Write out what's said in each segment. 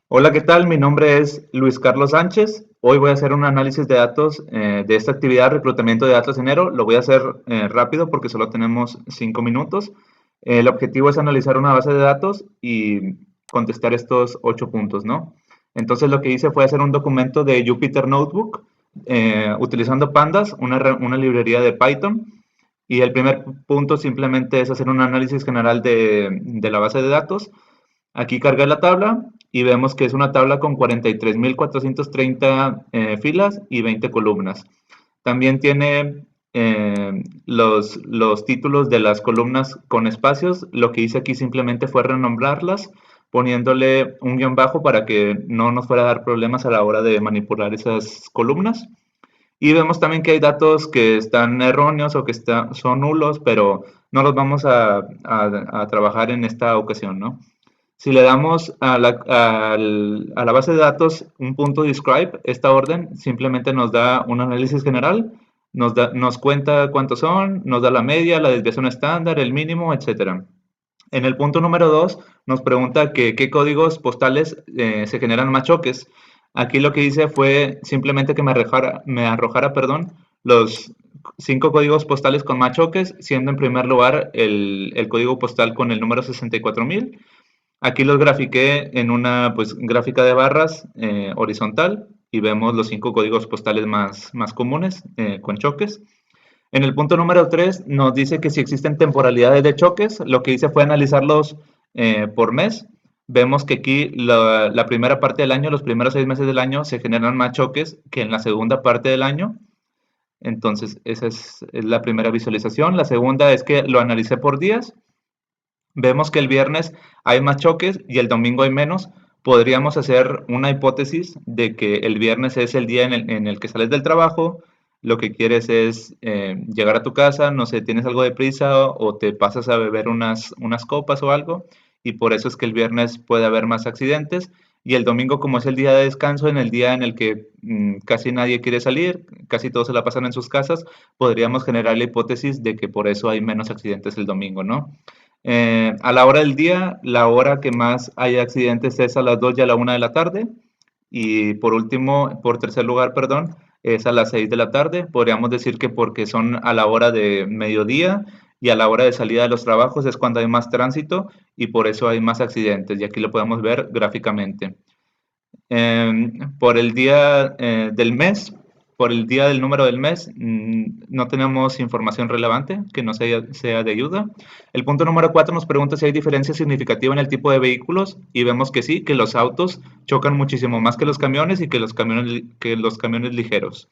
Hola, ¿qué tal? Mi nombre es Luis Carlos Sánchez. Hoy voy a hacer un análisis de datos de esta actividad, reclutamiento de datos enero. Lo voy a hacer rápido porque solo tenemos 5 minutos. El objetivo es analizar una base de datos y contestar estos 8 puntos, ¿no? Entonces lo que hice fue hacer un documento de Jupyter Notebook utilizando Pandas, una librería de Python. Y el primer punto simplemente es hacer un análisis general de la base de datos. Aquí cargué la tabla y vemos que es una tabla con 43.430 filas y 20 columnas. También tiene los títulos de las columnas con espacios. Lo que hice aquí simplemente fue renombrarlas, poniéndole un guión bajo para que no nos fuera a dar problemas a la hora de manipular esas columnas. Y vemos también que hay datos que están erróneos o que son nulos, pero no los vamos a trabajar en esta ocasión, ¿no? Si le damos a la base de datos un punto describe, esta orden simplemente nos da un análisis general, nos cuenta cuántos son, nos da la media, la desviación estándar, el mínimo, etcétera. En el punto número 2 nos pregunta que qué códigos postales se generan más choques. Aquí lo que hice fue simplemente que me arrojara, perdón, los 5 códigos postales con más choques, siendo en primer lugar el código postal con el número 64.000. Aquí los grafiqué en una pues, gráfica de barras horizontal y vemos los 5 códigos postales más comunes con choques. En el punto número 3 nos dice que si existen temporalidades de choques, lo que hice fue analizarlos por mes. Vemos que aquí la primera parte del año, los primeros 6 meses del año, se generan más choques que en la segunda parte del año. Entonces, esa es la primera visualización. La segunda es que lo analicé por días. Vemos que el viernes hay más choques y el domingo hay menos. Podríamos hacer una hipótesis de que el viernes es el día en el que sales del trabajo, lo que quieres es llegar a tu casa, no sé, tienes algo de prisa o te pasas a beber unas copas o algo, y por eso es que el viernes puede haber más accidentes. Y el domingo, como es el día de descanso, en el día en el que casi nadie quiere salir, casi todos se la pasan en sus casas, podríamos generar la hipótesis de que por eso hay menos accidentes el domingo, ¿no? A la hora del día, la hora que más hay accidentes es a las 2 y a la 1 de la tarde. Y por último, por tercer lugar, perdón, es a las 6 de la tarde. Podríamos decir que porque son a la hora de mediodía y a la hora de salida de los trabajos es cuando hay más tránsito y por eso hay más accidentes. Y aquí lo podemos ver gráficamente. Por el día del mes, por el día del número del mes, no tenemos información relevante que no sea de ayuda. El punto número 4 nos pregunta si hay diferencia significativa en el tipo de vehículos y vemos que sí, que los autos chocan muchísimo más que los camiones y que los camiones ligeros.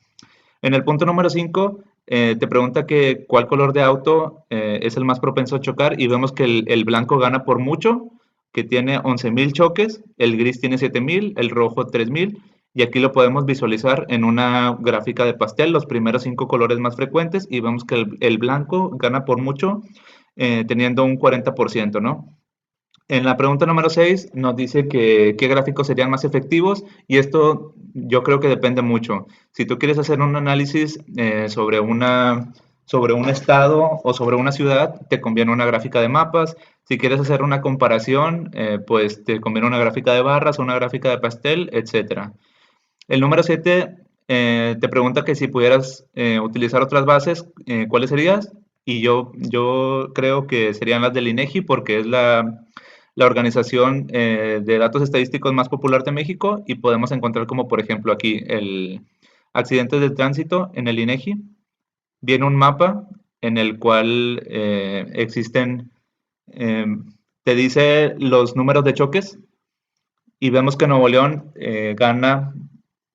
En el punto número 5 te pregunta que cuál color de auto es el más propenso a chocar y vemos que el blanco gana por mucho, que tiene 11.000 choques, el gris tiene 7.000, el rojo 3.000 y aquí lo podemos visualizar en una gráfica de pastel, los primeros 5 colores más frecuentes y vemos que el blanco gana por mucho teniendo un 40%, ¿no? En la pregunta número 6 nos dice que qué gráficos serían más efectivos y esto yo creo que depende mucho. Si tú quieres hacer un análisis sobre un estado o sobre una ciudad, te conviene una gráfica de mapas. Si quieres hacer una comparación, pues te conviene una gráfica de barras, una gráfica de pastel, etcétera. El número 7 te pregunta que si pudieras utilizar otras bases, ¿cuáles serías? Y yo creo que serían las del INEGI porque es la organización de datos estadísticos más popular de México y podemos encontrar como por ejemplo aquí el accidentes de tránsito en el INEGI. Viene un mapa en el cual eh, te dice los números de choques y vemos que Nuevo León gana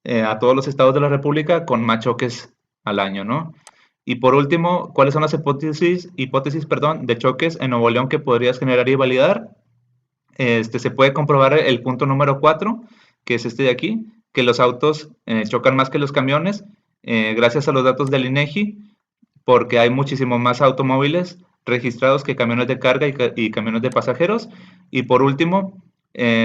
a todos los estados de la República con más choques al año, ¿no? Y por último, ¿cuáles son las hipótesis, perdón, de choques en Nuevo León que podrías generar y validar? Se puede comprobar el punto número 4, que es este de aquí, que los autos chocan más que los camiones, gracias a los datos del INEGI, porque hay muchísimo más automóviles registrados que camiones de carga y camiones de pasajeros. Y por último,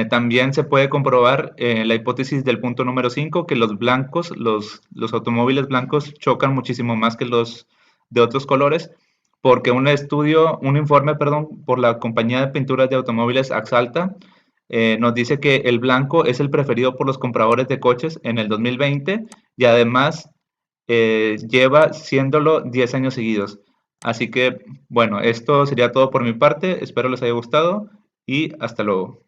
también se puede comprobar la hipótesis del punto número 5, que los automóviles blancos chocan muchísimo más que los de otros colores, porque un informe, perdón, por la compañía de pinturas de automóviles Axalta Nos dice que el blanco es el preferido por los compradores de coches en el 2020 y además lleva siéndolo 10 años seguidos. Así que, bueno, esto sería todo por mi parte. Espero les haya gustado y hasta luego.